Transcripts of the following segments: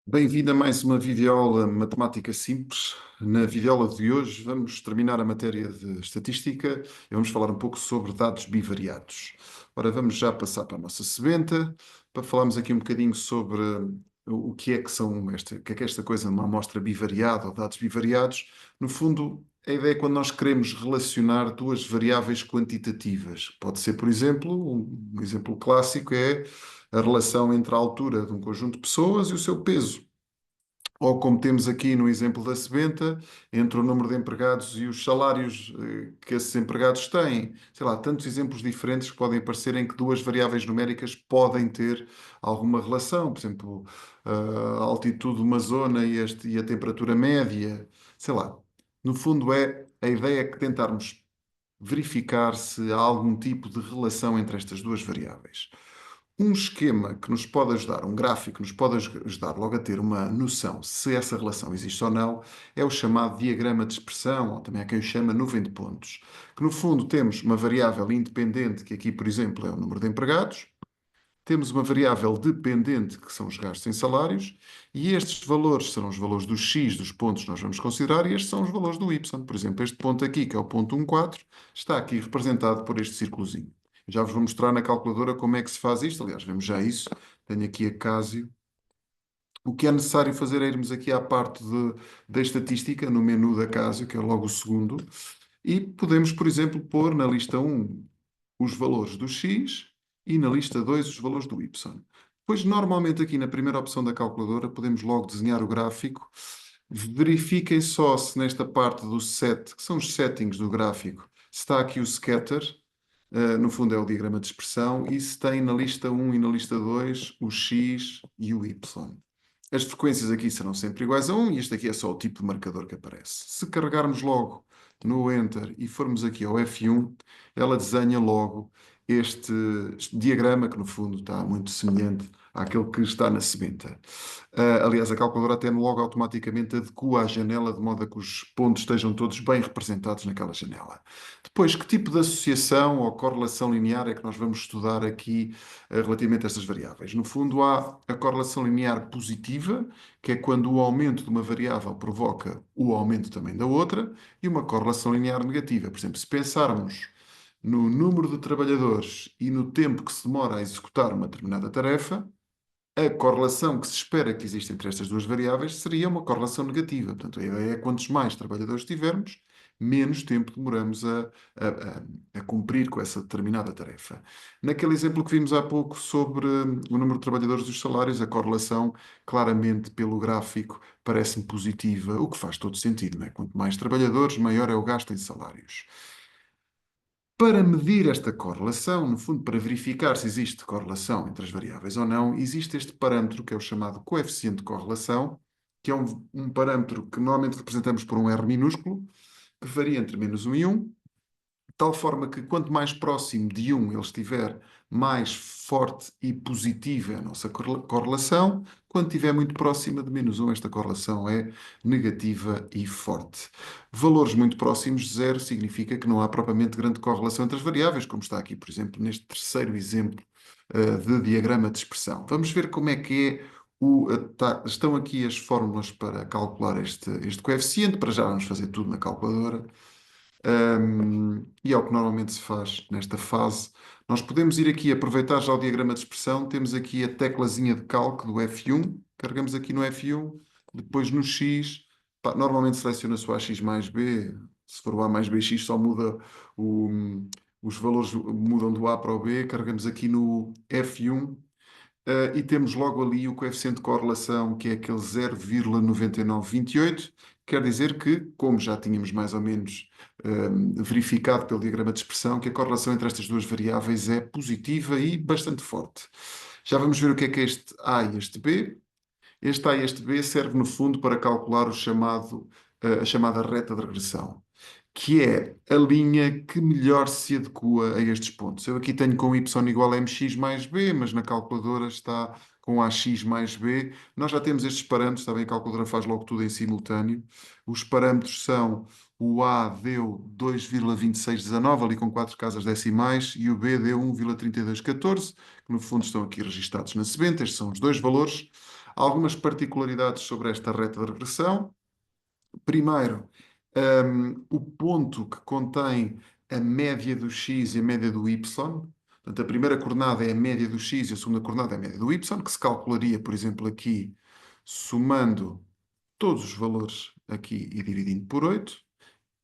Bem-vindo a mais uma videoaula Matemática Simples. Na videoaula de hoje vamos terminar a matéria de estatística e vamos falar um pouco sobre dados bivariados. Ora, vamos já passar para a nossa sebenta, para falarmos aqui um bocadinho sobre o que é que o que é esta coisa de uma amostra bivariada ou dados bivariados. No fundo, a ideia é quando nós queremos relacionar duas variáveis quantitativas. Pode ser, por exemplo, um exemplo clássico é a relação entre a altura de um conjunto de pessoas e o seu peso. Ou como temos aqui no exemplo da sebenta, entre o número de empregados e os salários que esses empregados têm. Sei lá, tantos exemplos diferentes que podem aparecer em que duas variáveis numéricas podem ter alguma relação. Por exemplo, a altitude de uma zona e a temperatura média. Sei lá. No fundo, a ideia é que tentarmos verificar se há algum tipo de relação entre estas duas variáveis. Um esquema que nos pode ajudar, um gráfico que nos pode ajudar logo a ter uma noção se essa relação existe ou não, é o chamado diagrama de expressão, ou também há quem o chama nuvem de pontos, que no fundo temos uma variável independente, que aqui, por exemplo, é o número de empregados, temos uma variável dependente, que são os gastos em salários, e estes valores serão os valores do x dos pontos que nós vamos considerar, e estes são os valores do y. Por exemplo, este ponto aqui, que é o ponto 14, está aqui representado por este círculozinho. Já vos vou mostrar na calculadora como é que se faz isto. Aliás, vemos já isso. Tenho aqui a Casio. O que é necessário fazer é irmos aqui à parte da estatística, no menu da Casio, que é logo o segundo, e podemos, por exemplo, pôr na lista um os valores do x e na lista 2 os valores do y. Depois, normalmente aqui na primeira opção da calculadora, podemos logo desenhar o gráfico. Verifiquem só se nesta parte do set, que são os settings do gráfico, se está aqui o scatter, no fundo é o diagrama de expressão, e se tem na lista um e na lista 2 o x e o y. As frequências aqui serão sempre iguais a 1 e este aqui é só o tipo de marcador que aparece. Se carregarmos logo no Enter e formos aqui ao F1, ela desenha logo este diagrama, que no fundo está muito semelhante àquele que está na sebenta. Aliás, a calculadora até logo automaticamente adequa a janela de modo a que os pontos estejam todos bem representados naquela janela. Depois, que tipo de associação ou correlação linear é que nós vamos estudar aqui relativamente a estas variáveis? No fundo, há a correlação linear positiva, que é quando o aumento de uma variável provoca o aumento também da outra, e uma correlação linear negativa. Por exemplo, se pensarmos no número de trabalhadores e no tempo que se demora a executar uma determinada tarefa, a correlação que se espera que exista entre estas duas variáveis seria uma correlação negativa. Portanto, a ideia é quantos mais trabalhadores tivermos, menos tempo demoramos a cumprir com essa determinada tarefa. Naquele exemplo que vimos há pouco sobre o número de trabalhadores e os salários, a correlação, claramente pelo gráfico, parece-me positiva, o que faz todo sentido, não é? Quanto mais trabalhadores, maior é o gasto em salários. Para medir esta correlação, no fundo, para verificar se existe correlação entre as variáveis ou não, existe este parâmetro que é o chamado coeficiente de correlação, que é um parâmetro que normalmente representamos por um R minúsculo, que varia entre -1 e 1, de tal forma que quanto mais próximo de 1 ele estiver, mais forte e positiva é a nossa correlação. Quando estiver muito próxima de -1, esta correlação é negativa e forte. Valores muito próximos de zero significa que não há propriamente grande correlação entre as variáveis, como está aqui, por exemplo, neste terceiro exemplo, de diagrama de expressão. Vamos ver como é que é estão aqui as fórmulas para calcular este coeficiente. Para já vamos fazer tudo na calculadora. E é o que normalmente se faz nesta fase. Nós podemos ir aqui aproveitar já o diagrama de expressão. Temos aqui a teclazinha de calque do F1. Carregamos aqui no F1, depois no X. Pá, normalmente seleciona-se o AX mais B. Se for o A mais BX, só muda os valores mudam do A para o B. Carregamos aqui no F1. E temos logo ali o coeficiente de correlação, que é aquele 0,9928. Quer dizer que, como já tínhamos mais ou menos verificado pelo diagrama de expressão, que a correlação entre estas duas variáveis é positiva e bastante forte. Já vamos ver o que é este A e este B. Este A e este B serve, no fundo, para calcular a chamada reta de regressão, que é a linha que melhor se adequa a estes pontos. Eu aqui tenho com y igual a mx mais b, mas na calculadora está com ax mais b. Nós já temos estes parâmetros, está bem? A calculadora faz logo tudo em simultâneo. Os parâmetros são: o A deu 2,2619, ali com 4 casas decimais, e o B deu 1,3214, que no fundo estão aqui registados na sebenta. Estes são os dois valores. Algumas particularidades sobre esta reta de regressão. Primeiro, o ponto que contém a média do x e a média do y. Portanto, a primeira coordenada é a média do x e a segunda coordenada é a média do y, que se calcularia, por exemplo, aqui, somando todos os valores aqui e dividindo por 8.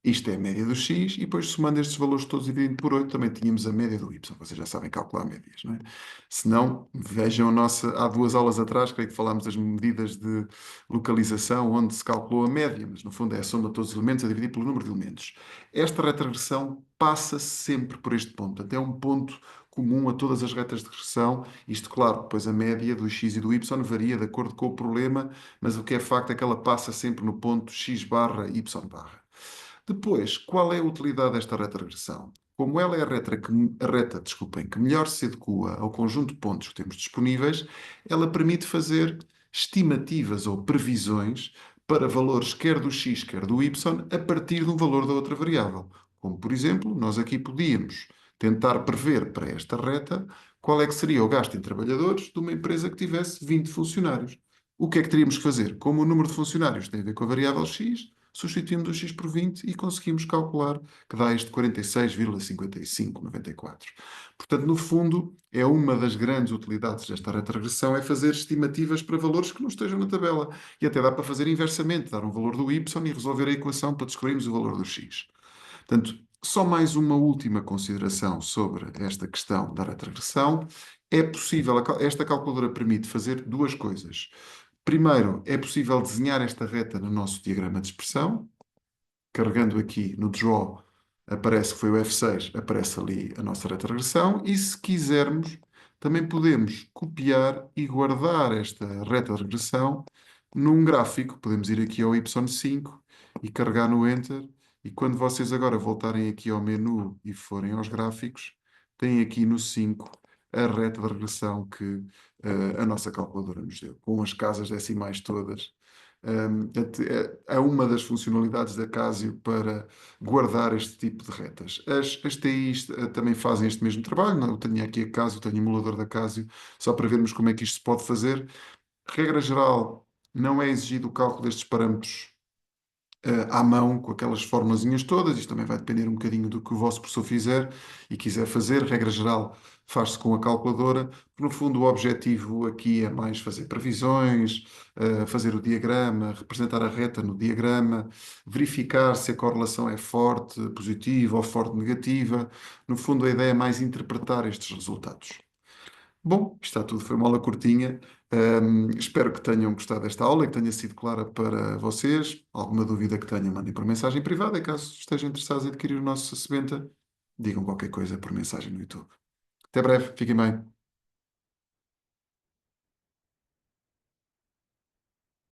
Isto é a média do x, e depois somando estes valores todos e dividindo por 8, também tínhamos a média do y. Vocês já sabem calcular médias, não é? Se não, vejam há 2 aulas atrás, creio que falámos das medidas de localização, onde se calculou a média, mas no fundo é a soma de todos os elementos a dividir pelo número de elementos. Esta retrogressão passa sempre por este ponto. Até um ponto comum a todas as retas de regressão. Isto, claro, depois a média do x e do y varia de acordo com o problema, mas o que é facto é que ela passa sempre no ponto x barra y barra. Depois, qual é a utilidade desta retroregressão? Como ela é desculpem, que melhor se adequa ao conjunto de pontos que temos disponíveis, ela permite fazer estimativas ou previsões para valores quer do x, quer do y, a partir de um valor da outra variável. Como, por exemplo, nós aqui podíamos tentar prever para esta reta qual é que seria o gasto em trabalhadores de uma empresa que tivesse 20 funcionários. O que é que teríamos que fazer? Como o número de funcionários tem a ver com a variável x, substituímos o x por 20 e conseguimos calcular que dá este 46,5594. Portanto, no fundo, é uma das grandes utilidades desta retrogressão, é fazer estimativas para valores que não estejam na tabela. E até dá para fazer inversamente, dar um valor do y e resolver a equação para descobrirmos o valor do x. Portanto, só mais uma última consideração sobre esta questão da retrogressão. É possível, esta calculadora permite fazer duas coisas. Primeiro, é possível desenhar esta reta no nosso diagrama de expressão. Carregando aqui no draw, aparece que foi o F6, aparece ali a nossa retroregressão. E se quisermos, também podemos copiar e guardar esta reta de regressão num gráfico. Podemos ir aqui ao Y5 e carregar no Enter. E quando vocês agora voltarem aqui ao menu e forem aos gráficos, têm aqui no 5 a reta de regressão que a nossa calculadora nos deu, com as casas decimais todas. É uma das funcionalidades da Casio para guardar este tipo de retas. As TIs também fazem este mesmo trabalho. Eu tenho aqui a Casio, tenho o emulador da Casio, só para vermos como é que isto se pode fazer. Regra geral, não é exigido o cálculo destes parâmetros à mão, com aquelas formulazinhas todas. Isto também vai depender um bocadinho do que o vosso professor fizer e quiser fazer. Regra geral, faz-se com a calculadora, porque no fundo o objetivo aqui é mais fazer previsões, fazer o diagrama, representar a reta no diagrama, verificar se a correlação é forte, positiva ou forte, negativa. No fundo, a ideia é mais interpretar estes resultados. Bom, isto está tudo, foi uma aula curtinha. Espero que tenham gostado desta aula e que tenha sido clara para vocês. Alguma dúvida que tenham, mandem por mensagem privada. E caso estejam interessados em adquirir o nosso Sebenta, digam qualquer coisa por mensagem no YouTube. Até breve, fiquem bem.